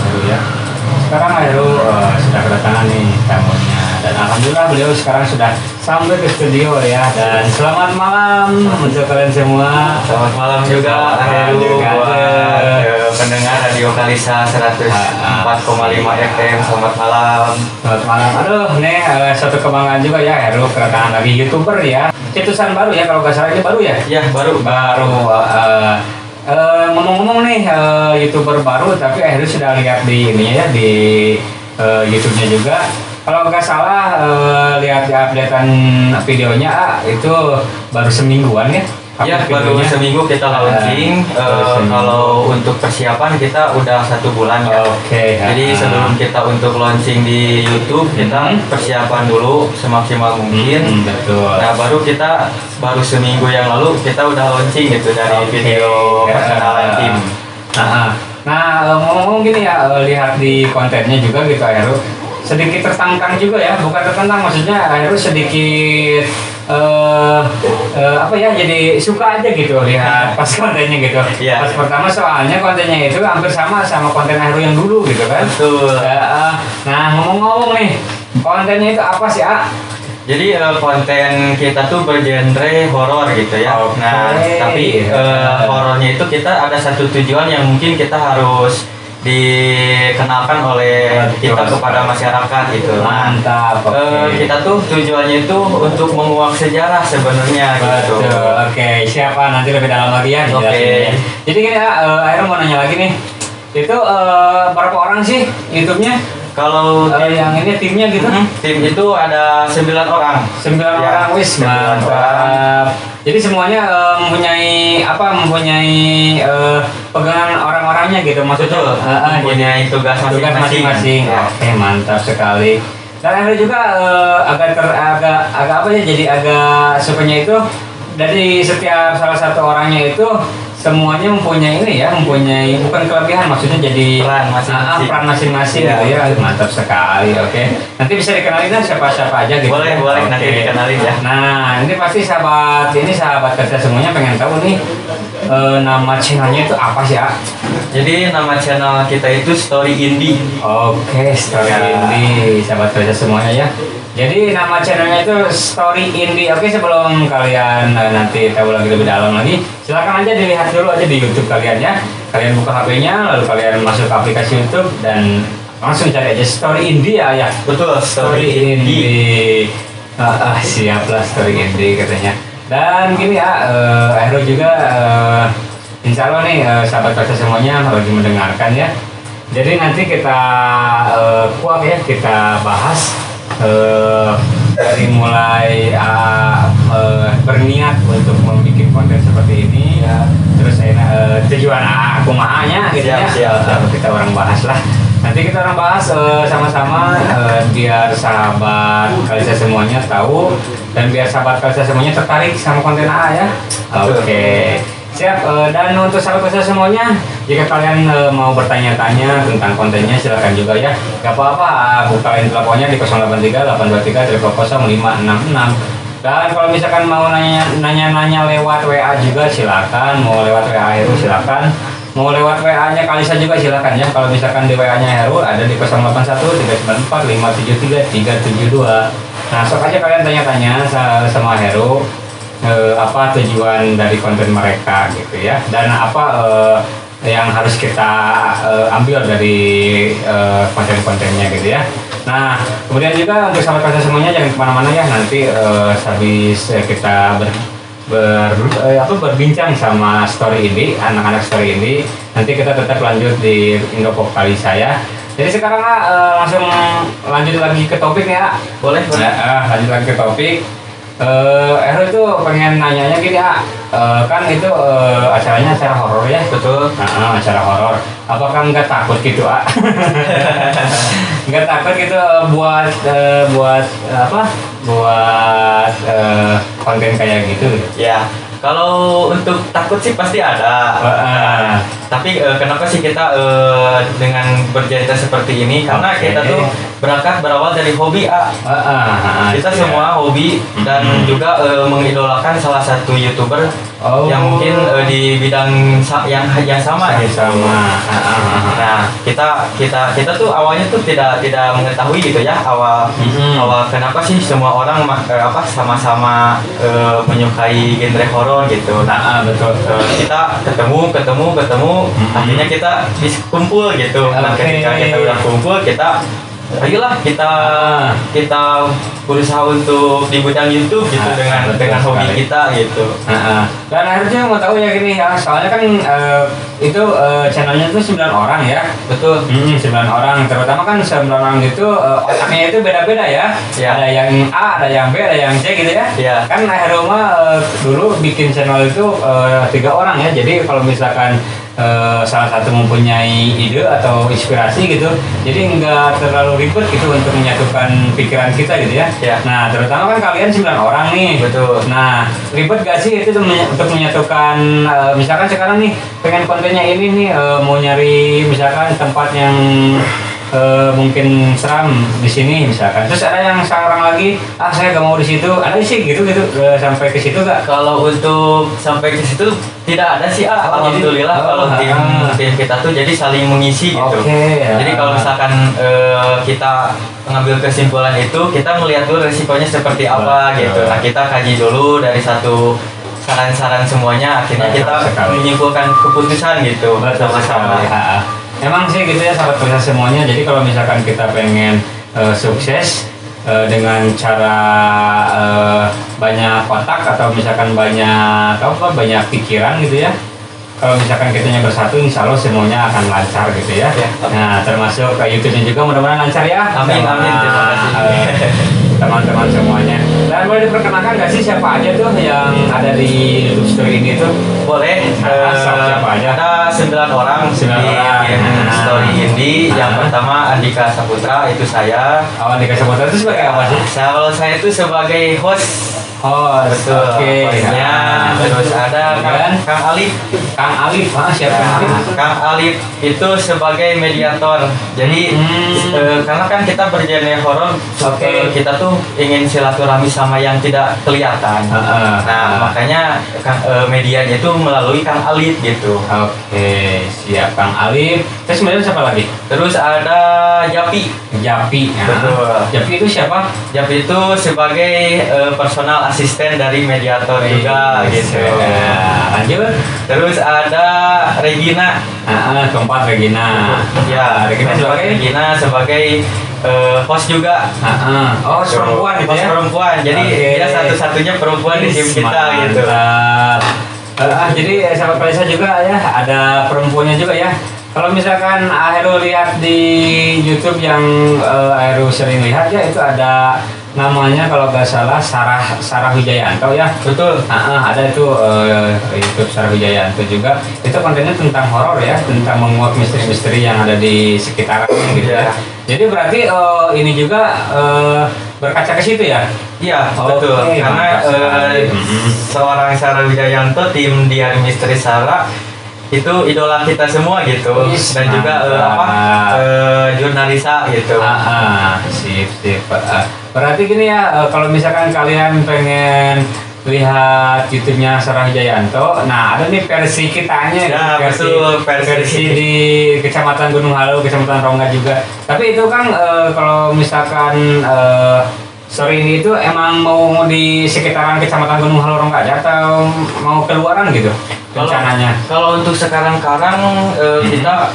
Heru ya. Sekarang Heru sudah kedatangan nih tamunya dan alhamdulillah beliau sekarang sudah sampai ke studio ya. Dan selamat malam untuk kalian semua. Selamat malam juga Heru buat pendengar Radio Kalisa 104,5 FM. Selamat malam. Selamat malam. Aduh, nih satu kebanggaan juga ya Heru kedatangan lagi YouTuber ya. Cetusan baru ya kalau nggak salah ini baru ya? Ya baru. Ngomong-ngomong nih YouTuber baru tapi Heru sudah lihat di ini ya di YouTube-nya juga. Kalau nggak salah lihat di updatean videonya itu baru semingguan ya? Ya baru seminggu kita launching. Kalau untuk persiapan kita udah 1 bulan ya. Oke. Jadi sebelum kita untuk launching di YouTube kita persiapan dulu semaksimal mungkin. Betul. Nah baru seminggu yang lalu kita udah launching gitu dari video perkenalan tim. Nah ngomong gini ya, lihat di kontennya juga gitu Heru sedikit tertantang juga ya, bukan tertantang maksudnya Heru sedikit jadi suka aja gitu lihat pas kontennya gitu. Yeah. Pas pertama soalnya kontennya itu hampir sama konten Heru yang dulu gitu kan. Betul. Nah ngomong-ngomong nih, kontennya itu apa sih Jadi konten kita tuh bergenre horor gitu ya. Okay. Nah tapi horornya itu kita ada satu tujuan yang mungkin kita harus dikenalkan oleh kita kepada masyarakat gitu. Mantap. Kita tuh tujuannya itu untuk menguak sejarah sebenarnya gitu. Betul. Oke, siapa nanti lebih dalam lagi ya. Oke. Jadi gini Heru mau nanya lagi nih. Itu berapa orang sih YouTube-nya? Kalau yang ini timnya gitu? Tim itu ada 9 orang. 9 orang, wis mantap. Jadi semuanya mempunyai pegangan orang-orangnya gitu maksudnya. Mempunyai tugas masing-masing. Oke, mantap sekali. Dan Heru juga agak jadi agak sukanya itu dari setiap salah satu orangnya itu semuanya mempunyai bukan kelebihan maksudnya jadi peran masing-masing gitu ya. Mantap sekali. Oke. Nanti bisa dikenalin kan siapa aja gitu. Boleh nanti dikenalin ya. Nah ini pasti sahabat kerja semuanya pengen tahu nih nama channelnya itu apa sih Jadi nama channel kita itu Story Indie. Oke, Story Indie sahabat kerja semuanya ya. Jadi nama channelnya itu Story Indie. Oke, sebelum kalian nanti tahu lebih dalam lagi, silakan aja dilihat dulu aja di YouTube kalian ya. Kalian buka HP-nya, lalu kalian masuk ke aplikasi YouTube dan langsung cari aja Story Indie ya. Betul, Story Indie. Siaplah Story Indie katanya. Dan gini Heru juga insya Allah nih sahabat kerja semuanya lagi mendengarkan ya. Jadi nanti kita kita bahas dari mulai berniat untuk membuat konten seperti ini ya, terus tujuan kumahanya gitu ya. Kita orang bahas lah. Nanti kita orang bahas sama-sama biar sahabat Kalisa semuanya tahu dan biar sahabat Kalisa semuanya tertarik sama konten ya. Oke. Siap, dan untuk sahabat Kalisa semuanya, jika kalian mau bertanya-tanya tentang kontennya silakan juga ya. Gak apa-apa, bukain teleponnya di 083-823-566. Dan kalau misalkan mau nanya-nanya lewat WA juga silakan, mau lewat WA Heru silakan, mau lewat WA-nya Kalisa juga silakan ya. Kalau misalkan di WA-nya Heru ada di 081394573372. Nah, sok aja kalian tanya-tanya sama Heru apa tujuan dari konten mereka gitu ya, dan apa yang harus kita ambil dari konten-kontennya gitu ya. Nah kemudian juga untuk sahabat Kalisa semuanya jangan kemana-mana ya, nanti habis kita berbincang sama Story Indie, anak-anak Story Indie, nanti kita tetap lanjut di Indopop Kalisa ya. Jadi sekarang langsung lanjut lagi ke topik ya. Boleh. Lanjut lagi ke topik. Heru itu pengen nanyanya gini kan itu acaranya acara horor ya. Betul. Acara horor. Apakah nggak takut gitu nggak takut gitu buat konten kayak gitu? Ya. Kalau untuk takut sih pasti ada. Tapi kenapa sih kita dengan bercerita seperti ini? Karena kita tuh berawal dari hobi kita semua hobi dan juga mengidolakan salah satu YouTuber yang mungkin di bidang yang sama gitu. Nah, kita kita tuh awalnya tuh tidak mengetahui gitu ya awal kenapa sih semua orang sama-sama menyukai genre horor gitu. Nah, betul. Kita ketemu akhirnya kita kumpul gitu. Nah, ketika kita udah kumpul kita ayolah kita berusaha untuk di bidang YouTube gitu dengan hobi kita gitu. Dan akhirnya mau tahu ya gini ya, soalnya kan itu channelnya itu 9 orang ya. Betul. 9 orang, terutama kan 9 orang itu otaknya itu beda-beda ya. Ada yang A, ada yang B, ada yang C gitu ya. Kan akhirnya dulu bikin channel itu 3 orang ya. Jadi kalau misalkan salah satu mempunyai ide atau inspirasi gitu, jadi nggak terlalu ribet gitu untuk menyatukan pikiran kita gitu ya. Nah, terutama kan kalian 9 orang nih. Betul. Nah, ribet gak sih itu untuk menyatukan, misalkan sekarang nih pengen kontennya ini nih, mau nyari misalkan tempat yang mungkin seram di sini misalkan, terus ada yang sekarang lagi saya gak mau di situ, ada sih gitu sampai ke situ gak? Kalau untuk sampai ke situ tidak ada sih, alhamdulillah. Kalau tim kita tuh jadi saling mengisi gitu. Jadi kalau misalkan kita mengambil kesimpulan itu, kita melihat dulu resikonya seperti apa gitu. Nah, kita kaji dulu dari satu saran-saran semuanya, akhirnya kita menyimpulkan keputusan gitu bersama-sama. Emang sih gitu ya sahabat Prisa semuanya. Jadi kalau misalkan kita pengen sukses dengan cara banyak otak atau misalkan banyak pikiran gitu ya, kalau misalkan kitanya bersatu, insya Allah semuanya akan lancar gitu ya. Nah, termasuk YouTube-nya juga mudah-mudahan lancar ya. Amin. Terima kasih. Teman-teman semuanya. Dan boleh diperkenalkan nggak sih siapa aja tuh yang ada di YouTube Story ini tuh? Boleh. Siapa aja? Ada 9 orang di Story ini. Yang pertama Andika Saputra, itu saya. Andika Saputra itu sebagai apa sih? Kalau saya itu sebagai host. Betul. Terus ada Kang Alif. Siapa? Kang Alif itu sebagai mediator. Jadi karena kan kita bergenre horor, kita tuh ingin silaturahmi sama yang tidak kelihatan. Nah, makanya medianya itu melalui Kang Alif gitu. Siap Kang Alif. Terus kemudian siapa lagi? Terus ada Japi. Betul. Japi itu siapa? Japi itu sebagai personal asisten dari mediator juga gitu. Lanjut. Terus ada Regina. Keempat Regina. Regina sebagai host juga. Host perempuan gitu ya. Perempuan. Jadi dia satu-satunya perempuan di tim kita gitu. Jadi sahabat Prisa juga ya, ada perempuannya juga ya. Kalau misalkan Aheru lihat di YouTube yang Aheru sering lihat ya, itu ada namanya kalau nggak salah Sarah Wijayanto ya. Betul. Ada itu YouTube Sarah Wijayanto juga. Itu kontennya tentang horor ya, tentang menguak misteri-misteri yang ada di sekitarnya gitu ya. Jadi berarti ini juga berkaca ke situ ya? Iya, betul. Karena seorang Sarah Wijayanto, tim Diari Misteri Sarah itu idola kita semua gitu. Dan juga jurnalisa gitu. Sip. Berarti gini ya, kalau misalkan kalian pengen lihat YouTube-nya Sarah Wijayanto, nah ada nih versi kitanya, versi di Kecamatan Gunung Halu, Kecamatan Rongga juga. Tapi itu kan kalau misalkan story ini itu emang mau di sekitaran Kecamatan Gunung Halu Rongga aja atau mau keluaran gitu rencananya? Kalau untuk sekarang kita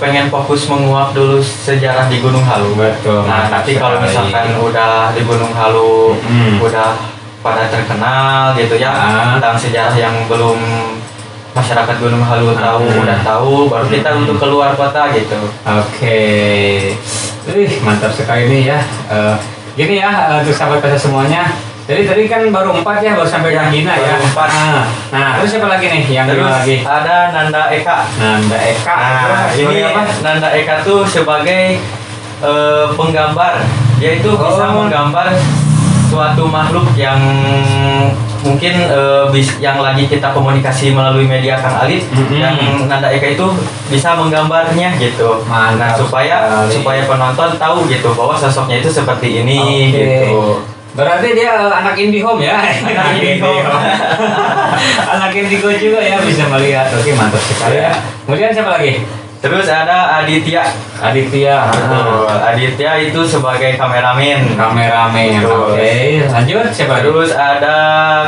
pengen fokus menguak dulu sejarah di Gunung Halu. Betul. Nah, nanti kalau misalkan udah di Gunung Halu udah pada terkenal gitu ya tentang sejarah yang belum masyarakat Gunung Halu udah tahu, baru kita untuk keluar kota gitu. Mantap sekali nih ya. Gini ya untuk sahabat Prisa semuanya. Jadi tadi kan baru 4 ya, baru sampai Regina ya. 4. Nah, terus siapa lagi nih yang lagi? Ada Nanda Eka. Nah, ini Nanda Eka tuh sebagai penggambar. Dia itu bisa menggambar suatu makhluk yang mungkin yang lagi kita komunikasi melalui media Kang Alif. Yang Nanda Eka itu bisa menggambarnya gitu. Nah, supaya penonton tahu gitu bahwa sosoknya itu seperti ini gitu. Berarti dia anak IndiHome ya. Anak IndiHome. Anak Indigo juga ya, bisa melihat. Mantap sekali ya. Kemudian siapa lagi? Terus ada Aditya. Aditya. Betul. Aditya itu sebagai kameramen. Kameramen. Betul. Oke, lanjut siapa? Terus ada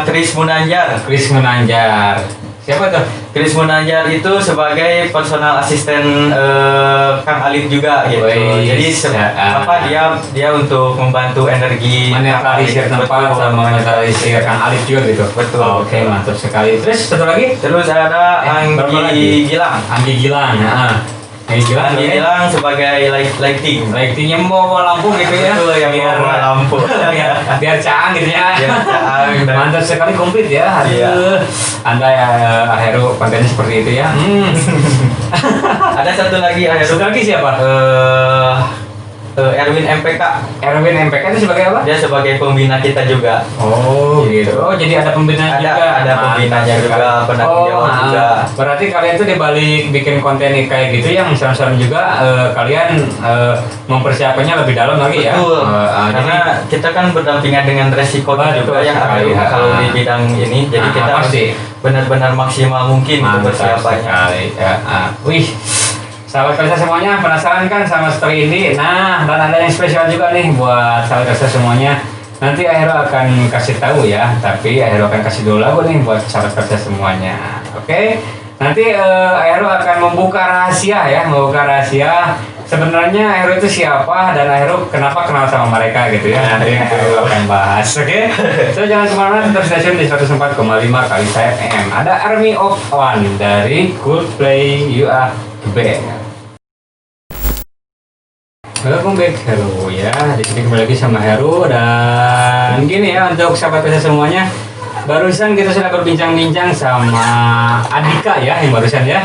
Chris Munanjar. Chris Munanjar. Siapa tuh? Chris Munanjar itu sebagai personal asisten Kang Alif juga gitu. Wih, Jadi apa dia untuk membantu energi menetralisir Kang Alif. tempat Betul. sama menetralisir Kang Alif juga gitu. Betul. Oke, mantap sekali. Terus satu lagi? Terus ada berapa lagi? Anggi Gilang. Anggi Gilang. Nah, Anggi Gilang. Anggi Gilang sebagai lighting. Lightingnya bawa lampu gitu ya. Betul, yang biar bawa lampu. biar caang gitu ya. Biar caang. Mantap sekali, komplit ya. Iya. Anda ya Heru kontennya seperti itu ya. Ada satu lagi Satu lagi siapa? Erwin MPK. Erwin MPK itu sebagai apa? Dia sebagai pembina kita juga. Oh gitu. Oh jadi ada pembina juga. Ada pembinanya juga, penanggung jawab juga. Berarti kalian tuh dibalik bikin konten kayak gitu yang misalnya juga kalian mempersiapkannya lebih dalam lagi ya. Betul. Karena kita kan berdampingan dengan resiko juga ya kalau di bidang ini. Jadi kita harus benar-benar maksimal mungkin untuk persiapannya. Wih. Sahabat kerja semuanya, penasaran kan sama story ini? Nah, dan ada yang spesial juga nih buat sahabat kerja semuanya. Nanti Akhiro akan kasih tahu ya, tapi Akhiro akan kasih dulu lagu nih buat sahabat kerja semuanya. Oke? Nanti Akhiro akan membuka rahasia ya, sebenarnya Akhiro itu siapa dan Akhiro kenapa kenal sama mereka gitu ya. Nanti Akhiro akan bahas, oke? So jangan kemana-mana, tetap stasiun di 104,5 kali saya FM. Ada Army of One dari Coldplay You Are the Best. Welcome back Heru ya, di sini kembali lagi sama Heru dan gini ya untuk sahabat saya semuanya. Barusan kita sudah berbincang-bincang sama Adika ya, yang barusan ya.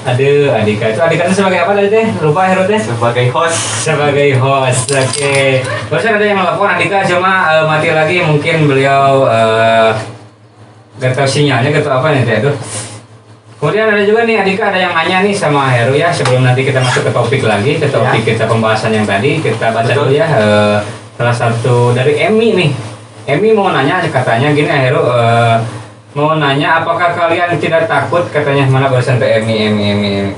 Aduh, Adika itu sebagai apa tadi teh? Lupa Heru teh? Sebagai host. Sebagai host, oke. Barusan ada yang nelfon Adika cuma mati lagi, mungkin beliau gak tahu sinyalnya, gak tahu apa nih teh itu. Kemudian ada juga nih Adika, ada yang nanya nih sama Heru ya, sebelum nanti kita masuk ke topik lagi, ke topik kita pembahasan yang tadi, kita baca dulu ya. Salah satu dari Emi nih. Emi mau nanya, katanya gini Heru, mau nanya apakah kalian tidak takut, katanya mana barusan tuh Emi.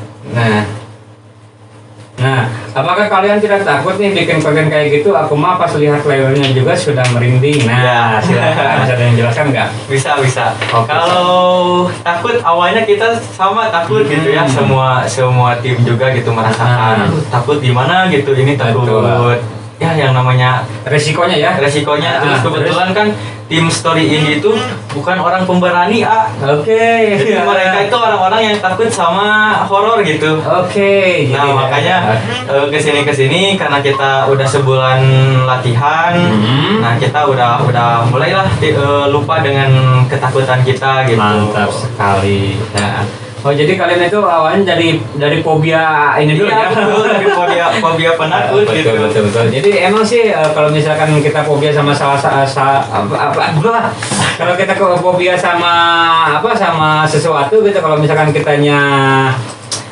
Nah, apakah kalian tidak takut nih bikin konten kayak gitu? Aku mah pas lihat trailernya juga sudah merinding. Nah, silakan, bisa ada yang jelaskan nggak? Bisa. Oke. Kalau takut awalnya kita sama takut gitu ya, semua tim juga gitu merasakan takut gimana gitu, ini takut. Betul. Ya yang namanya resikonya. Terus kebetulan kan tim Story Indie itu bukan orang pemberani Oke. Jadi mereka itu orang-orang yang takut sama horor gitu. Oke. Nah makanya kesini karena kita udah sebulan latihan, nah kita udah mulailah lupa dengan ketakutan kita gitu. Mantap sekali. Nah. Oh jadi kalian itu awalnya dari fobia ini dulu ya? Betul, dari fobia penakut gitu. Betul. Jadi emang sih kalau misalkan kita fobia sama kalau kita fobia sama sesuatu gitu, kalau misalkan kitanya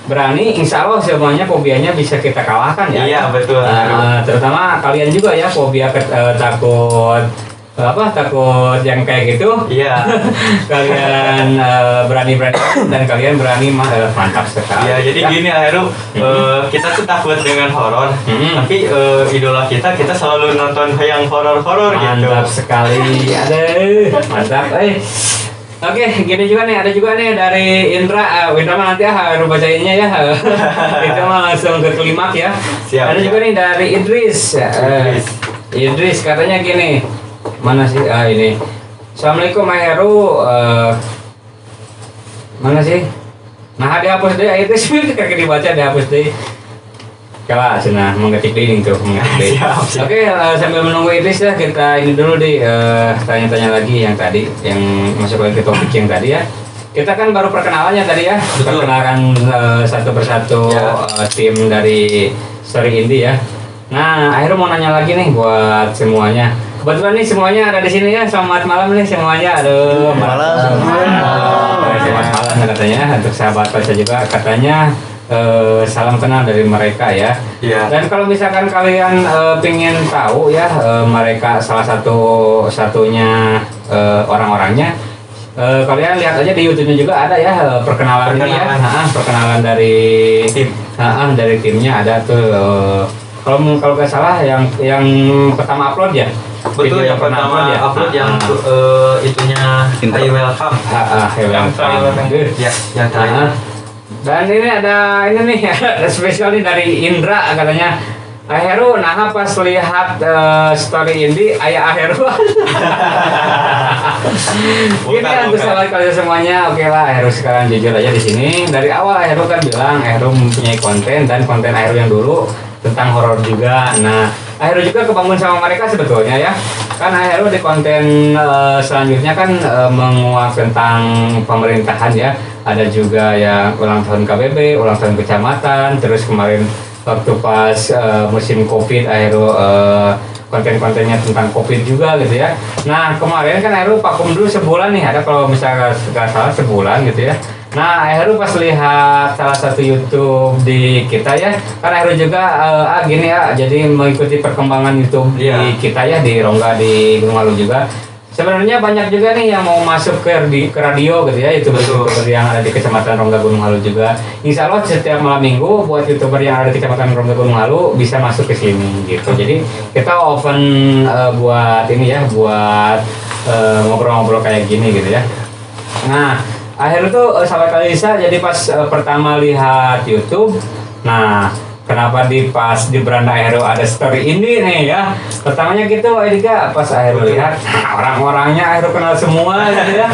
berani, insya Allah semuanya fobianya bisa kita kalahkan ya. Iya betul. Terutama kalian juga ya, fobia takut yang kayak gitu. Iya. Kalian berani dan kalian berani mantap sekali. Ya jadi gini Heru, kita tuh takut dengan horor, tapi idola kita selalu nonton yang horor gitu. Mantap sekali. Aduh, mantap. Oke, gini juga nih, ada juga nih dari Indra. Indra mah nanti harus bacainnya ya. Kita mah langsung ke klimaks ya. Siap. Ada juga nih dari Idris. Idris katanya gini. Mana sih? Ini. Assalamualaikum Heru. Mana sih? Nah, dihapus deh. Itu sih kagak dibaca, dihapus deh. Coba sana mengetik dinding tuh, mengetik. Oke, sambil menunggu Idris ya, kita ini dulu deh tanya-tanya lagi yang tadi, yang masuk lagi ke topik yang tadi ya. Kita kan baru perkenalannya tadi ya. Perkenalkan satu persatu tim dari Story Indie ya. Nah, akhirnya mau nanya lagi nih buat semuanya. Kebetulan nih semuanya ada di sini ya. Selamat malam nih semuanya. Aduh, malam. Selamat malam katanya. Untuk sahabat saya juga katanya salam kenal dari mereka ya. Iya. Dan kalau misalkan kalian pengen tahu ya mereka salah satunya orang-orangnya, Kalian lihat aja di YouTube-nya juga ada ya perkenalan ini ya. Perkenalan dari Tim. Dari timnya ada tuh. Kalau nggak salah yang pertama upload ya. Betul, yang pertama upload yang itunya Hi Welcome. Hi Welcome. Ya, yang terakhir. Dan ini ada ini nih ada spesial nih dari Indra katanya. Heru, nah pas lihat story ini ayah Heru. Ini untuk sahabat kalian semuanya, oke lah Heru sekarang jujur aja di sini. Dari awal Heru kan bilang Heru mempunyai konten dan konten Heru yang dulu tentang horor juga. Nah, Heru juga kebangun sama mereka sebetulnya ya. Kan Heru di konten selanjutnya kan menguak tentang pemerintahan ya. Ada juga yang ulang tahun KBB, ulang tahun kecamatan, terus kemarin waktu pas musim Covid Aero konten-kontennya tentang Covid juga gitu ya. Nah kemarin kan Aero vakum dulu sebulan nih, ada kalau misalnya nggak salah sebulan gitu ya. Nah Aero pas lihat salah satu YouTube di kita ya, kan Aero juga gini ya, jadi mengikuti perkembangan YouTube di kita ya, di Rongga di Gunung Halu juga. Sebenarnya banyak juga nih yang mau masuk ke radio gitu ya, YouTuber yang ada di Kecamatan Rongga Gunung Halu juga. Insya Allah setiap malam minggu buat YouTuber yang ada di Kecamatan Rongga Gunung Halu bisa masuk ke sini gitu. Jadi kita open buat ini ya, buat ngobrol-ngobrol kayak gini gitu ya. Nah, akhirnya tuh sahabat Kalisa jadi pas pertama lihat YouTube, nah kenapa pas di beranda Aero ada story ini nih ya. Pertamanya gitu Edika pas Aero lihat orang-orangnya Aero kenal semua gitu ya.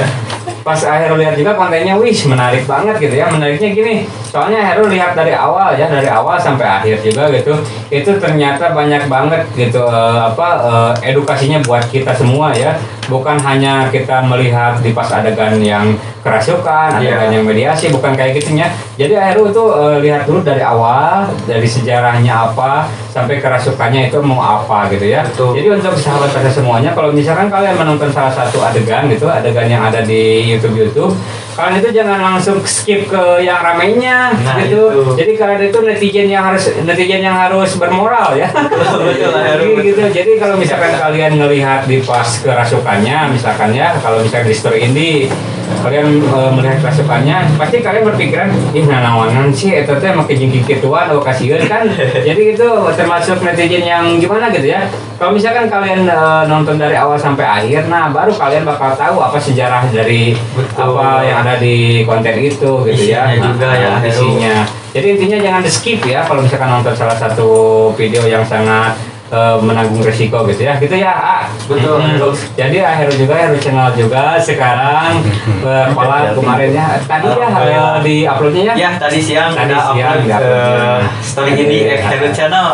Pas Aero lihat juga kontennya menarik banget gitu ya. Menariknya gini, soalnya Aero lihat dari awal ya, dari awal sampai akhir juga gitu. Itu ternyata banyak banget gitu edukasinya buat kita semua ya. Bukan hanya kita melihat di pas adegan yang kerasukan, adegan yang mediasi, bukan kayak gitunya. Jadi Aero itu lihat dulu dari awal, dari sejarahnya apa sampai kerasukannya itu mau apa gitu ya. Betul. Jadi untuk sahabat kita semuanya, kalau misalkan kalian menonton salah satu adegan gitu, adegan yang ada di YouTube, kalian itu jangan langsung skip ke yang ramainya gitu. Itu. Jadi kalian itu netizen yang harus bermoral ya. Betul, gitu. Jadi kalau misalkan kalian ngelihat di pas kerasukannya, misalkan ya, kalau misalkan di story ini kalian melihat kerasukannya, pasti kalian berpikiran, nawangan sih, itu teh makin jengking kituan, kasihan kan. Jadi itu termasuk netizen yang gimana gitu ya. Kalau misalkan kalian nonton dari awal sampai akhir, nah baru kalian bakal tahu apa sejarah dari apa yang ada di konten itu gitu ya. Juga ya isinya. Jadi intinya jangan di skip ya kalau misalkan nonton salah satu video yang sangat menanggung resiko gitu ya, betul. Jadi Heru channel juga sekarang pola kemarin ya tadi di uploadnya ya tadi siang upload story ini Heru channel.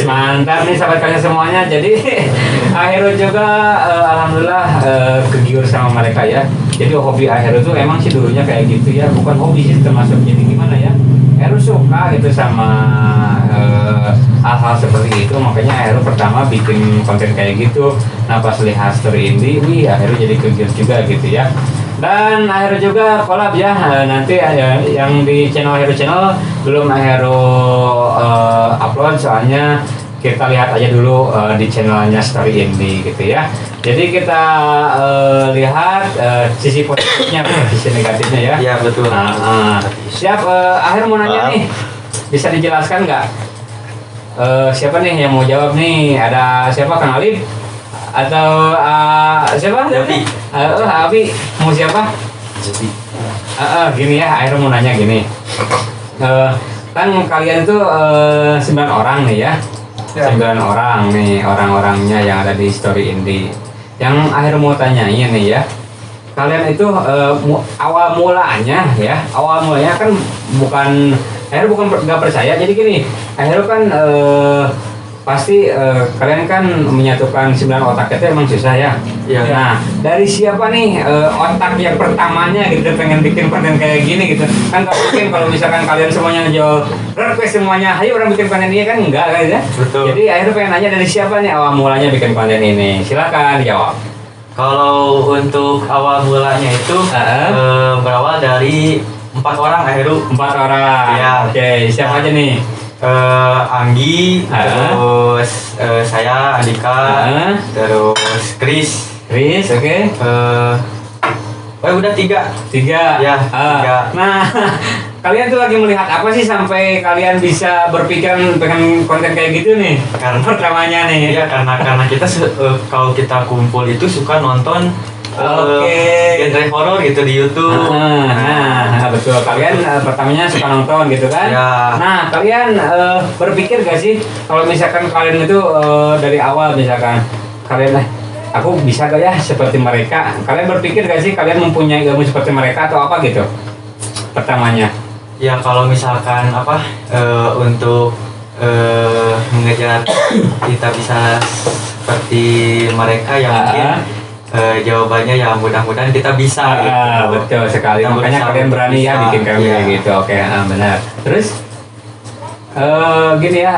Mantap nih sahabat kalian semuanya. Jadi Heru juga alhamdulillah kegiur sama mereka ya. Jadi hobi Heru tuh emang sih dulunya kayak gitu ya, bukan hobi sih termasuk, jadi gimana ya, Heru suka gitu sama hal-hal seperti itu, makanya Heru pertama bikin konten kayak gitu. Nah pas lihat story ini, Heru jadi kegiur juga gitu ya. Dan Heru juga collab ya, nanti yang di channel Heru channel belum Heru upload, soalnya kita lihat aja dulu di channelnya Story Indie gitu ya. Jadi kita lihat sisi positifnya, sisi negatifnya ya. Iya betul. Siap, akhir mau nanya nih, bisa dijelaskan nggak? Siapa nih yang mau jawab nih? Ada siapa, Kang Alif? Atau siapa? Abi. Abi, mau siapa? Abi. Gini ya, akhir mau nanya gini. Kan kalian itu 9 orang nih ya. 9 orang nih, orang-orangnya yang ada di Story Indie. Yang akhir mau tanyain nih ya, kalian itu awal mulanya kan bukan nggak percaya. Jadi gini, akhirnya kan pasti kalian kan menyatukan 9 otak itu emang susah ya. Nah dari siapa nih otak yang pertamanya gitu pengen bikin konten kayak gini gitu kan? Gak mungkin kalau misalkan kalian semuanya jual request semuanya ayo orang bikin konten ini kan, enggak kan ya. Betul. Jadi akhirnya pengen nanya dari siapa nih awal mulanya bikin konten ini, silakan jawab. Kalau untuk awal mulanya itu berawal dari 4 orang Heru. 4 orang ya. Oke, siapa aja nih? Anggi, terus saya Andika, terus Chris, oke. Udah 3. Ya, 3. Nah, kalian tuh lagi melihat apa sih sampai kalian bisa berpikiran pengen konten kayak gitu nih? Karena pertamanya nih. Iya, karena kita kalau kita kumpul itu suka nonton genre horor gitu di YouTube. Nah, betul. Kalian pertamanya suka nonton gitu kan? Ya. Nah, kalian berpikir gak sih kalau misalkan kalian itu dari awal misalkan kalian aku bisa gak ya seperti mereka? Kalian berpikir gak sih kalian mempunyai ilmu seperti mereka atau apa gitu? Pertamanya. Ya kalau misalkan untuk mengejar kita bisa seperti mereka ya mungkin jawabannya ya mudah-mudahan kita bisa gitu. Betul sekali. Kita Makanya kalian berani bisa, ya bikin kami kayak gitu. Oke, benar. Terus gini ya,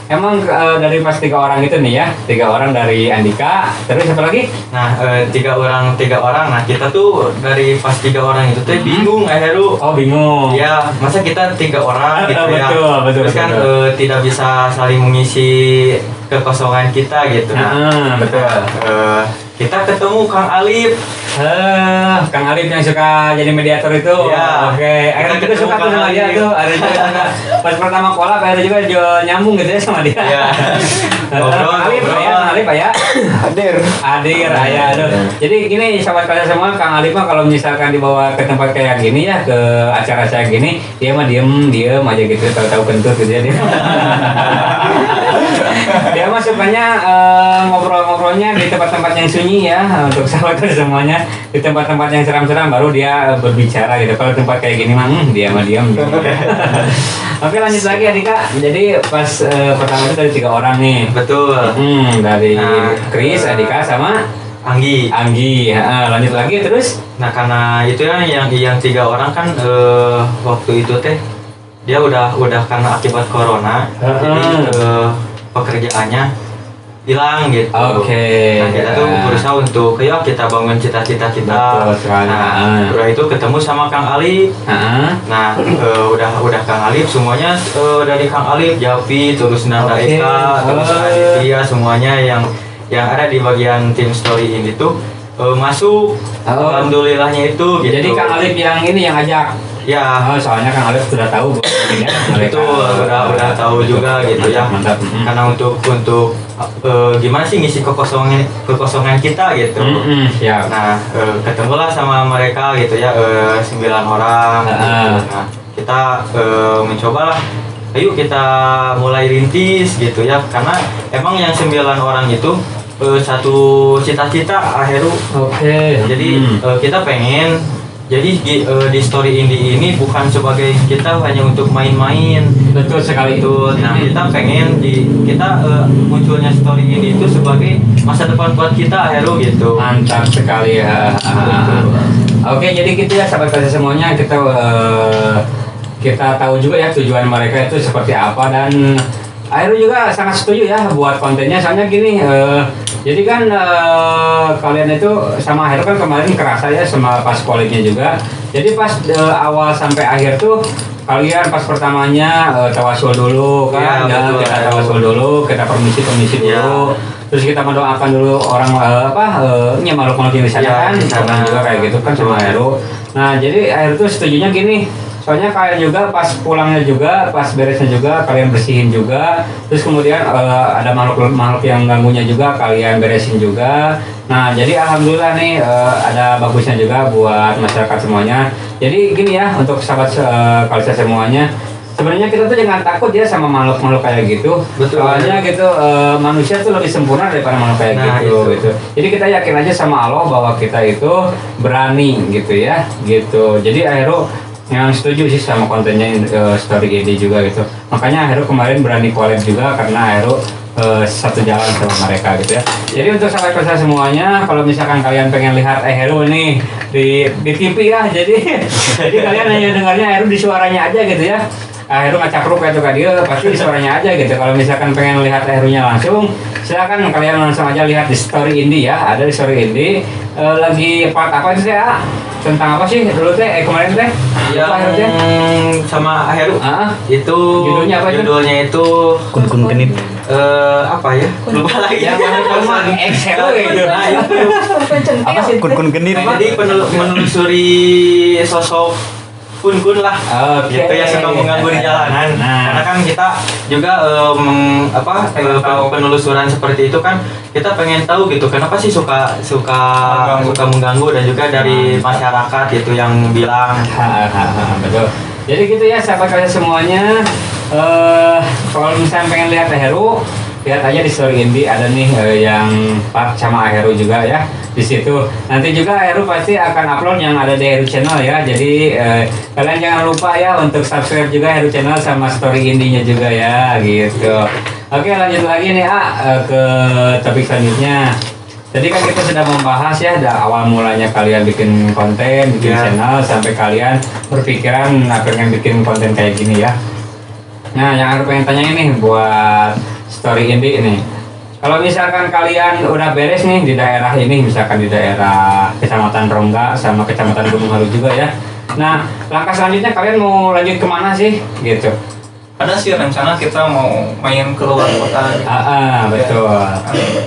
emang dari pas 3 orang itu nih ya, 3 orang dari Andika, terus apa lagi? Nah, 3 orang. Nah, kita tuh dari pas 3 orang itu tuh bingung Heru. Oh, bingung. Ya, masa kita 3 orang gitu ya. Betul. Terus kan tidak bisa saling mengisi kekosongan kita gitu. Betul. Kita ketemu Kang Alif. Kang Alif yang suka jadi mediator itu. Ya. Oke. Akhirnya kita suka tuh sama dia tuh. Ada juga suka. Pas pertama collab akhirnya juga nyambung gitu ya sama dia. Iya. Kang Alif ya. Hadir ya. Jadi gini sahabat kalian semua, Kang Alif mah kalau misalkan dibawa ke tempat kayak gini ya, ke acara saya gini, dia mah diem aja gitu, tahu-tahu kentut gitu ya dia. Dia mah sukanya ngobrol-ngobrolnya di tempat-tempat yang sunyi ya, untuk sahabat semuanya, di tempat-tempat yang seram-seram baru dia berbicara gitu. Kalau tempat kayak gini mah dia mah diam gitu. Oke, lanjut lagi Andika. Jadi pas pertama itu dari 3 orang nih. Betul. Dari Chris, Andika sama Anggi. Lanjut lagi terus. Nah, karena itu ya yang 3 orang kan waktu itu teh dia udah karena akibat corona jadi pekerjaannya hilang gitu. Oke. Nah, kita tuh berusaha untuk kita bangun cita-cita kita. Nah, udah itu ketemu sama Kang Alif. Nah, udah Kang Alif semuanya dari Kang Alif, Javi, terus Nanda Eka, terus Aditya semuanya yang ada di bagian tim story ini tuh masuk. Alhamdulillahnya itu gitu. Jadi Kang Alif yang ini yang ajak. Ya. Soalnya Kang Alif sudah tahu ini ya. Itu udah tahu juga gitu ya. Mantap. Karena untuk gimana sih ngisi kekosongan kita gitu. Siap. Nah, ketemulah sama mereka gitu ya, 9 orang gitu. Nah, kita mencobalah, ayo kita mulai rintis gitu ya, karena emang yang 9 orang itu satu cita-cita Heru. Jadi kita pengen jadi di story indie ini bukan sebagai kita hanya untuk main-main. Betul sekali itu. Nah, kita pengen munculnya story indie itu sebagai masa depan buat kita Heru gitu. Mantap sekali ya. Oke, jadi gitu ya sahabat kalian semuanya, kita tahu juga ya tujuan mereka itu seperti apa, dan Aero juga sangat setuju ya buat kontennya. Soalnya gini, jadi kan kalian itu sama Aero kan kemarin kerasa ya sama pas collabnya juga. Jadi pas awal sampai akhir tuh kalian pas pertamanya tawasul dulu kan, kita tawasul dulu, kita permisi dulu. Terus kita mendoakan dulu orang makhluk-makhluk yang di sana kan, juga kayak gitu kan sama Aero. Nah, jadi Aero tuh setujunya gini. Soalnya kalian juga pas pulangnya juga, pas beresnya juga kalian bersihin juga. Terus kemudian ada makhluk yang ganggunya juga kalian beresin juga. Nah, jadi alhamdulillah nih ada bagusnya juga buat masyarakat semuanya. Jadi gini ya, untuk sahabat kalian semuanya, sebenarnya kita tuh jangan takut ya sama makhluk-makhluk kayak gitu. Betul. Soalnya gitu manusia tuh lebih sempurna daripada makhluk kayak gitu. Jadi kita yakin aja sama Allah bahwa kita itu berani gitu ya, gitu. Jadi akhirnya yang setuju sih sama kontennya story ini juga gitu. Makanya Heru kemarin berani collab juga karena Heru satu jalan sama mereka gitu ya. Jadi untuk sahabat kita semuanya, kalau misalkan kalian pengen lihat Heru nih di TV ya, jadi kalian hanya dengarnya Heru di suaranya aja gitu ya. Heru ngacapruk kayak tuh dia pasti di suaranya aja gitu. Kalau misalkan pengen lihat Herunya langsung, silakan kalian langsung aja lihat di story indie ya, ada di story indie. lagi part apa itu teh? Tentang apa sih dulu teh? Kemarin teh? Yang sama Heru. Itu judulnya apa itu? Judulnya itu Kun genit. Apa ya? Lupa lagi. Yang mana Excel gitu. Apa sih kun genit? Jadi menelusuri sosok kun lah, gitu ya, suka mengganggu di jalanan. Karena kan kita juga penelusuran seperti itu kan kita pengen tahu gitu kenapa sih suka mengganggu dan juga dari masyarakat gitu yang bilang. Betul. Jadi gitu ya sahabat kalian semuanya. Kalau misalnya pengen lihat Heru, lihat aja di story Indi ada nih yang part sama Heru juga ya di situ. Nanti juga Heru pasti akan upload yang ada di Heru Channel ya. Jadi kalian jangan lupa ya untuk subscribe juga Heru Channel sama story Indinya juga ya gitu. Oke, lanjut lagi nih ke topik selanjutnya. Tadi kan kita sudah membahas ya dari awal mulanya kalian bikin konten, bikin channel sampai kalian berpikiran pengen bikin konten kayak gini ya. Nah, yang aku pengen tanya ini buat story Indi ini. Kalau misalkan kalian udah beres nih di daerah ini, misalkan di daerah Kecamatan Rongga sama Kecamatan Gunung Halu juga ya. Nah, langkah selanjutnya kalian mau lanjut kemana sih? Gitu. Ada sih rencana kita mau main ke luar kota. Betul.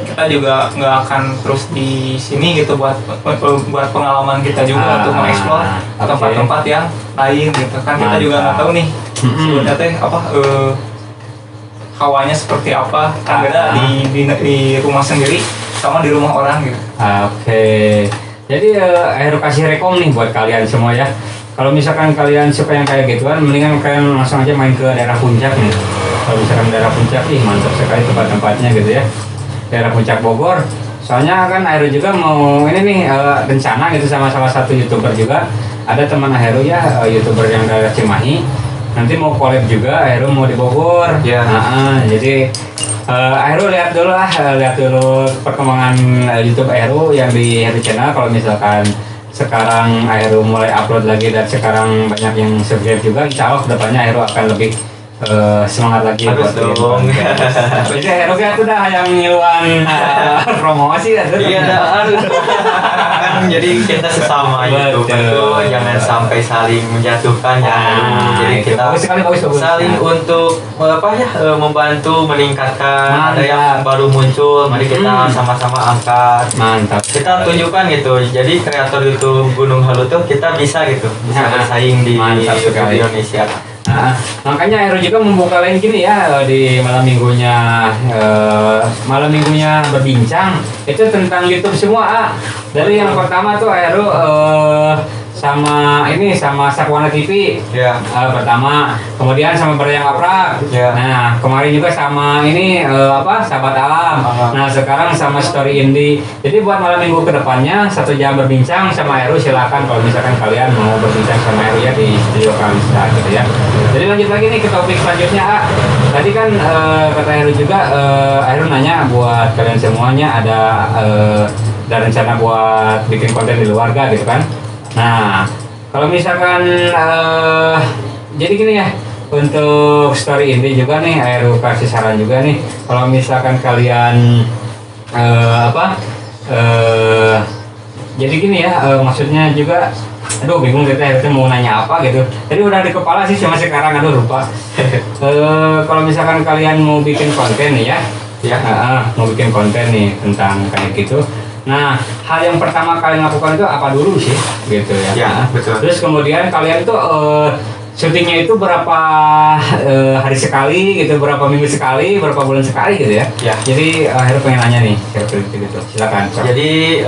Kita juga nggak akan terus di sini gitu buat pengalaman kita juga untuk mengeksplor tempat-tempat yang lain gitu kan. Kita juga nggak tahu nih sebenarnya teh hawanya seperti apa, kan beda di rumah sendiri sama di rumah orang gitu. Oke. Jadi Heru kasih rekom nih buat kalian semua ya. Kalau misalkan kalian suka yang kayak gituan, mendingan kalian langsung aja main ke daerah Puncak nih. Kalau misalkan daerah Puncak, mantap sekali tempat-tempatnya gitu ya. Daerah Puncak Bogor. Soalnya kan Heru juga mau ini nih rencana gitu sama salah satu YouTuber juga. Ada teman Heru ya, YouTuber yang dari Cimahi. Nanti mau collab juga, Heru mau di Bogor. Ya. Jadi Heru lihat dulu perkembangan YouTube Heru yang di Heru Channel. Kalau misalkan sekarang Heru mulai upload lagi dan sekarang banyak yang subscribe juga, insya Allah kedepannya Heru akan lebih semangat lagi harus buat dong. Jadi Heru kan udah yang ngiluan promosi ya. Iya, harus. Kan jadi kita sesama YouTuber jangan sampai saling menjatuhkan ya. Jadi kita bagus. saling untuk membantu meningkatkan. Ada yang baru muncul, mari kita sama-sama angkat. Mantap. Kita tunjukkan gitu. Jadi kreator YouTube Gunung Halu tuh kita bisa bersaing di Indonesia. Makanya Heru juga membuka lain gini ya di malam minggunya berbincang itu tentang YouTube semua. Dari yang pertama tuh Heru sama Sakwana TV pertama, kemudian sama Beryang Aprak. Nah kemarin juga sama Sahabat Alam. Nah sekarang sama Story Indi. Jadi buat malam minggu kedepannya 1 jam berbincang sama Heru, silakan kalau misalkan kalian mau berbincang sama Heru ya di studio Kalista gitu ya. Jadi lanjut lagi nih ke topik selanjutnya. Tadi kan kata Heru juga, Heru nanya buat kalian semuanya ada rencana buat bikin konten di luar gitu kan. Nah, kalau misalkan jadi gini ya, untuk story Indi juga nih, Heru kasih saran juga nih, kalau misalkan kalian jadi gini ya, maksudnya juga, aduh bingung kita Heru mau nanya apa gitu. Jadi udah di kepala sih cuma sekarang, lupa. Kalau misalkan kalian mau bikin konten nih ya, mau bikin konten nih tentang kayak gitu. Nah, hal yang pertama kalian lakukan itu apa dulu sih, gitu ya? Ya, betul. Terus kemudian kalian itu syutingnya itu berapa hari sekali, gitu, berapa minggu sekali, berapa bulan sekali, gitu ya? Ya. Jadi Heru pengen nanya nih, gitu. Silakan. Jadi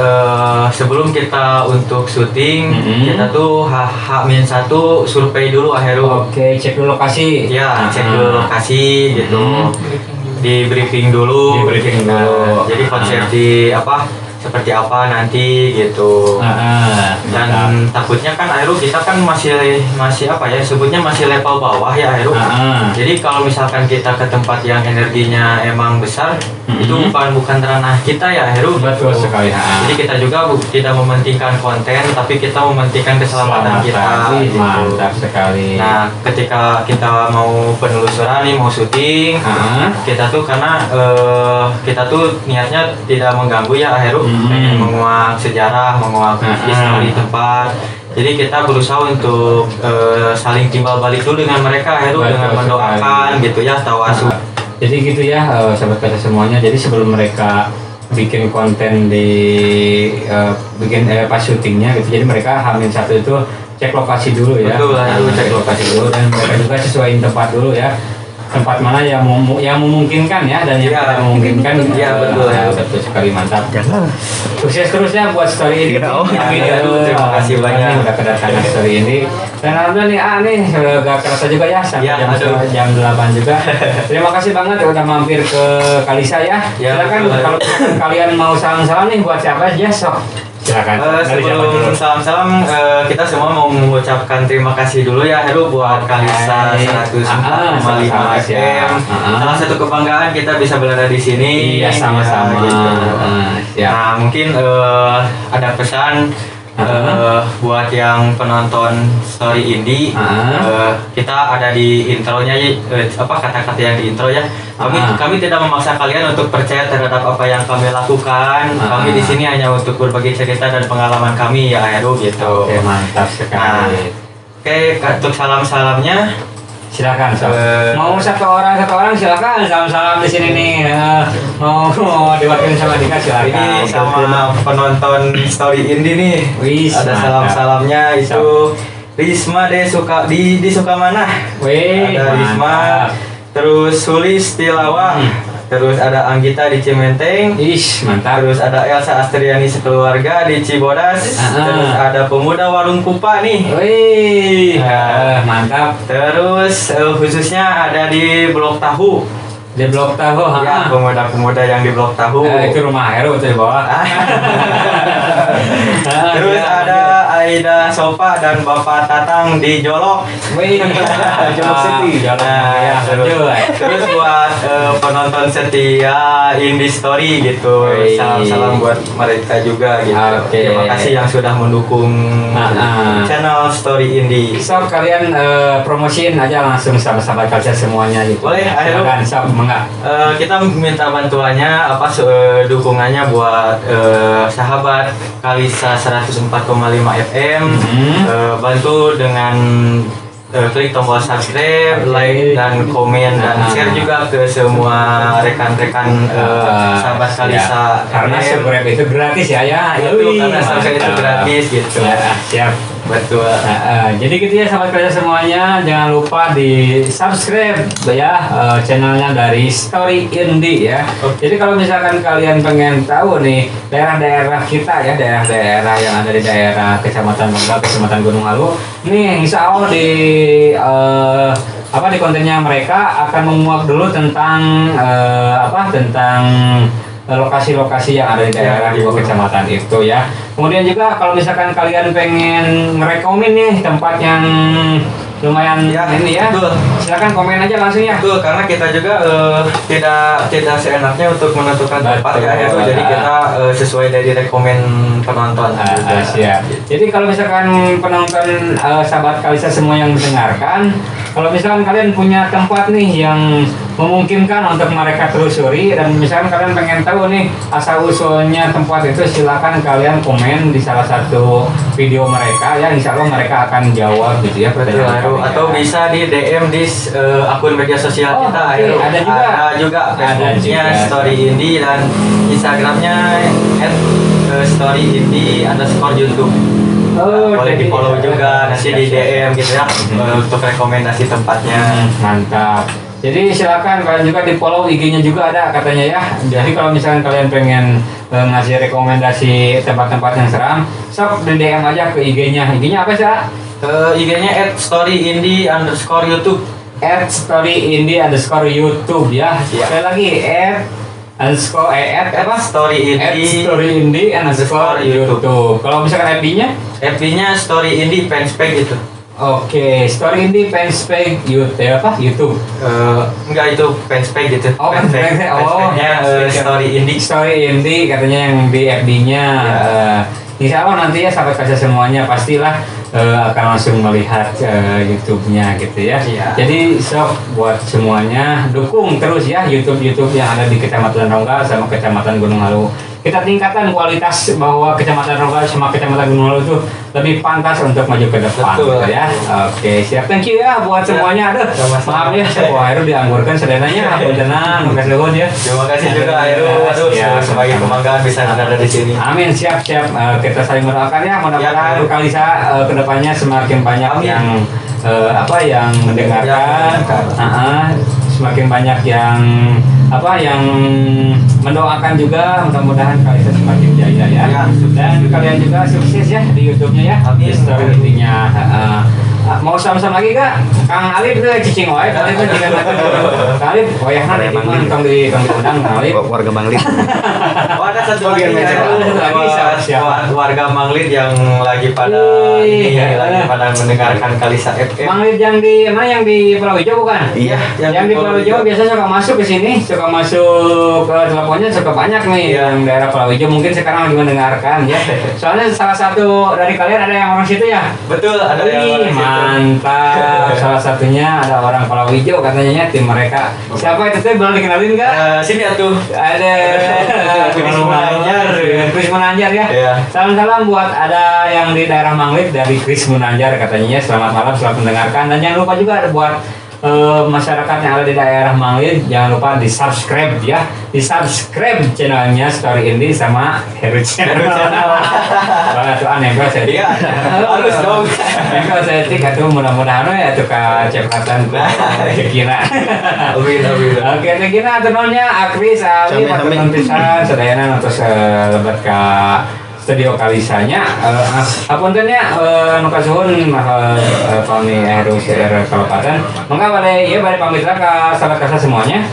sebelum kita untuk syuting, kita tuh H-1 survei dulu Heru. Oke, cek dulu lokasi. Ya, cek dulu lokasi gitu. Di briefing dulu. Jadi konsep seperti apa nanti gitu. Dan takutnya kan Heru kita kan masih sebutnya masih level bawah ya Heru. Jadi kalau misalkan kita ke tempat yang energinya emang besar, Itu bukan ranah kita ya Heru. Betul gitu. sekali. Jadi kita juga tidak mementingkan konten, tapi kita mementingkan keselamatan kita. Gitu. Mantap sekali. Nah, ketika kita mau penelusuran nih, mau syuting, kita tuh karena kita tuh niatnya tidak mengganggu ya Heru, pengen menguak sejarah, menguak histori tempat. Jadi kita berusaha untuk saling timbal balik dulu dengan mereka Heru, dengan mendoakan gitu ya, tawasul. Jadi gitu ya sahabat kaca semuanya. Jadi sebelum mereka bikin konten di bikin pas syutingnya gitu, jadi mereka H-1 itu cek lokasi dulu ya. Betul lah, cek lokasi dulu, dan mereka juga sesuaiin tempat dulu ya, tempat mana yang memungkinkan ya, dan yang tidak memungkinkan. Iya betul ya, betul sekali, mantap. Sukses terus ya buat story ini. Terima kasih banyak udah kedatangan story ini. Dan alhamdulillah nih gak kerasa juga ya sampai jam 8 juga. Terima kasih banget udah mampir ke Kalisa ya. Silakan kalau kalian mau salam-salam nih buat siapa aja, sok. Silakan. Sebelum salam-salam, kita semua mau mengucapkan terima kasih dulu ya Heru buat Kalisa 104,5 FM. Salah satu kebanggaan kita bisa berada di sini. Iya, sama-sama. Gitu. Nah, mungkin ada pesan buat yang penonton story indie. Kita ada di intronya kata-kata yang di intro ya. Kami tidak memaksa kalian untuk percaya terhadap apa yang kami lakukan. Kami di sini hanya untuk berbagi cerita dan pengalaman kami ya Heru gitu. Oke, mantap sekali. Oke, untuk salam-salamnya silakan. Mau satu orang silakan salam-salam di sini nih. Mau diwakilin sama Dika silakan. Ini sama penonton story indie nih. Ada salam-salamnya itu Risma di Sukamana. Ada Risma. Terus Sulis di Lawang. Terus ada Anggita di Cimenteng. Mantap. Terus ada Elsa Astriani sekeluarga di Cibodas. Terus ada pemuda Warung Pupa nih. Mantap. Terus khususnya ada di Blok Tahu. Di Blok Tahu, ya, pemuda-pemuda yang di Blok Tahu. Itu rumah Heru tuh di bawah. Terus ada Aida Sopa dan Bapak Tatang di Jolok. Jolok City. Terus buat penonton setia Indie Story gitu. Salam-salam buat mereka juga gitu. Terima kasih yang sudah mendukung channel Story Indie. So kalian promosiin aja langsung sahabat-sahabat kalian semuanya gitu. Boleh, ayo. Kita minta bantuannya dukungannya buat sahabat Kalisa 104,5 FM. Bantu dengan klik tombol subscribe, like dan komen dan share juga ke semua rekan-rekan sahabat Kalisa. Karena subscribe itu gratis ya. Karena subscribe itu gratis gitu. Siap. Betul. Jadi gitu ya sahabat kerja semuanya, jangan lupa di subscribe ya channelnya dari Story Indie ya. Jadi kalau misalkan kalian pengen tahu nih daerah-daerah kita ya, daerah-daerah yang ada di daerah Kecamatan Bangka, Kecamatan Gunung Halu, nih insya Allah di kontennya mereka akan menguak dulu tentang tentang lokasi-lokasi yang ada di daerah dua kecamatan itu ya. Kemudian juga kalau misalkan kalian pengen ngerekomen nih tempat yang lumayan ini ya, betul. Silakan komen aja langsung ya. Betul, karena kita juga tidak seenaknya untuk menentukan tempat ya, itu jadi kita sesuai dari rekomen penonton. Siap. Jadi kalau misalkan penonton sahabat Kalisa semua yang mendengarkan, kalau misalkan kalian punya tempat nih yang memungkinkan untuk mereka telusuri, dan misalkan kalian pengen tahu nih asal usulnya tempat itu, silakan kalian komen di salah satu video mereka ya, insya Allah mereka akan jawab gitu ya. Atau bisa di DM di akun media sosial kita. Ada juga Facebooknya Story Indie dan Instagramnya @storyindie_YouTube. Boleh di follow juga, nanti di DM gitu ya untuk rekomendasi tempatnya. Mantap. Jadi silakan kalian juga di follow IG-nya juga ada katanya ya. Jadi kalau misalkan kalian pengen ngasih rekomendasi tempat-tempat yang seram, sok di DM aja ke IG-nya. IG-nya apa sih? IG-nya @storyindie_YouTube. @storyindie_YouTube ya. Sekali lagi @storyindie_YouTube. Kalau misalkan FB-nya? FB-nya Story Indie fanspage itu. Oke, Story Indie fanspage YouTube. Enggak, itu fanspage gitu. Oh, fanspage. Oh, Fanspage-nya, Story Indie. Story Indie katanya yang di FB-nya. Insya Allah nanti ya sahabat kaca semuanya pastilah akan langsung melihat YouTube-nya gitu ya. Iya. Jadi sok buat semuanya dukung terus ya YouTube yang ada di Kecamatan Ronggal sama Kecamatan Gunung Halu. Kita tingkatkan kualitas bahwa Kecamatan Ronggal sama Kecamatan Gunung Halu itu lebih pantas untuk maju ke depan Betul. gitu ya. Oke, siap. Thank you ya buat semuanya. Aduh, Sama-sama. maaf ya, Wah Heru dianggurkan sedenanya. Puntenan, makasih nuhun ya. Terima kasih juga Heru. Aduh, Ya, sebagai kebanggaan bisa ada di sini. Amin, siap. Kita saling mendoakan ya, mudah-mudahan Ya. Kalisa kedepannya semakin banyak Amin. yang yang mendengarkan, semakin banyak yang yang mendoakan juga, mudah-mudahan Kalisa semakin jaya ya. Ya. Dan kalian juga sukses ya di YouTube-nya ya. Amin. Story intinya. Mau sama-sama lagi kak? Kang Alif tuh cicing wae kali itu jika Kang Alif, wayahna di mana tong diundang Kang Alif. Warga Banglit. Oh, ada satu Bagian lagi, meja. Heru. Lagi siapa? Warga Manglit yang lagi pada lagi pada mendengarkan Kalisa FM. Mang Lid yang di mana yang di Pulau Hijau bukan? Iya, Yang di Pulau Hijau biasanya suka masuk ke sini, suka masuk ke teleponnya suka banyak nih Iya. yang daerah Pulau Hijau mungkin sekarang lagi mendengarkan ya. Soalnya salah satu dari kalian ada yang orang situ ya. Betul, ada yang Wih, orang situ. mantap. Salah satunya ada orang Pulau Hijau katanya tim mereka. Siapa itu teh boleh dikenalin enggak? Sini atuh. Ada Chris Munanjar. Chris Munanjar ya. Iya. Salam-salam buat ada yang di daerah Manglit dari Chris Munanjar katanya. Selamat malam, selamat mendengarkan dan jangan lupa juga buat masyarakat yang ada di daerah Manglit jangan lupa di subscribe ya, di subscribe channelnya Story Indie sama Heru Channel. Wah tuh aneh banget saya. Iya, harus dong. Kalau saya cek itu mudah-mudahan ya tuh kecepatan kira. Amin, amin. Oke, kira tenonnya Akris Ali Amin, amin. waktu pisan sadayana untuk lebat ke studio Kalisanya. Apuntennya nu kasuhun pami Heru CR Kabupaten. Mangga bade ieu bade pamit ka sahabat kasa semuanya.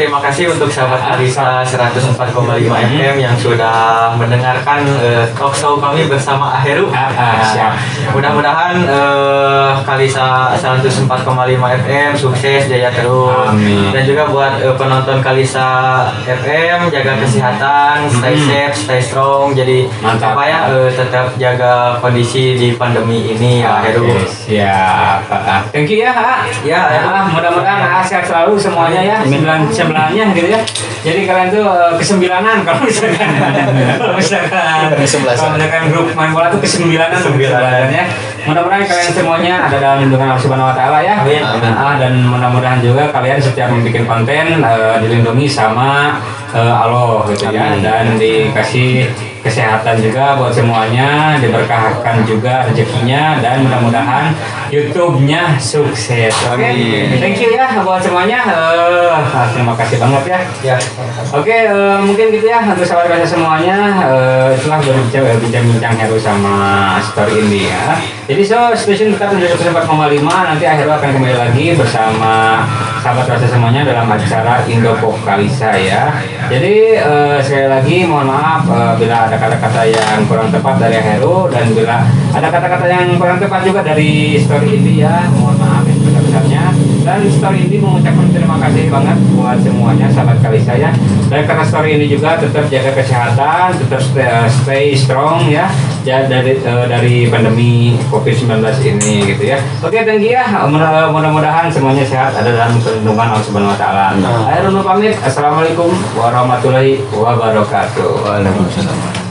Terima kasih untuk sahabat Kalisa 104,5 FM yang sudah mendengarkan talk show kami bersama Heru. Siap. Mudah-mudahan Kalisa 104,5 FM sukses jaya terus. Amin. Dan juga buat penonton Kalisa FM jaga kesehatan, stay safe, stay strong. Jadi Mantap. supaya tetap jaga kondisi di pandemi ini ya Heru. Oke, siap. Thank you ya, Ha. Ya, mudah-mudahan sehat selalu semuanya ya. Sembilannya gitu ya. Jadi kalian tuh kesembelanan kalau misalkan kalau misalkan grup main bola tuh kesembilanan ya. Mudah-mudahan kalian semuanya ada dalam lindungan Allah Subhanahu wa taala ya. Amin. Dan mudah-mudahan juga kalian setiap membuat konten dilindungi sama Allah gitu ya, dan dikasih kesehatan juga buat semuanya, diberkahkan juga rezekinya, dan mudah-mudahan YouTube-nya sukses. Oke, thank you ya buat semuanya. Terima kasih banget ya. Ya. Oke, mungkin gitu ya untuk sahabat kasa semuanya. Itulah berbincang-bincang Heru sama Story Indie ya. Jadi stasiun tetap 104,5 nanti Heru akan kembali lagi bersama sahabat kasa semuanya dalam acara Indopop Kalisa ya. Jadi sekali lagi mohon maaf bila ada kata-kata yang kurang tepat dari Heru, dan bila ada kata-kata yang kurang tepat juga dari Story Indie ya, mohon maaf yang sebesar-besarnya. Dan Story Indie mengucapkan terima kasih banget buat semuanya sahabat Kalisa ya. Dan karena Story Indie juga tetap jaga kesehatan, tetap stay strong ya, dari pandemi COVID-19 ini gitu ya. Oke, thank you ya. Mudah-mudahan semuanya sehat, ada dalam perlindungan Allah Subhanahu wa taala. Akhirul pamit. Assalamualaikum warahmatullahi wabarakatuh. Waalaikumsalam.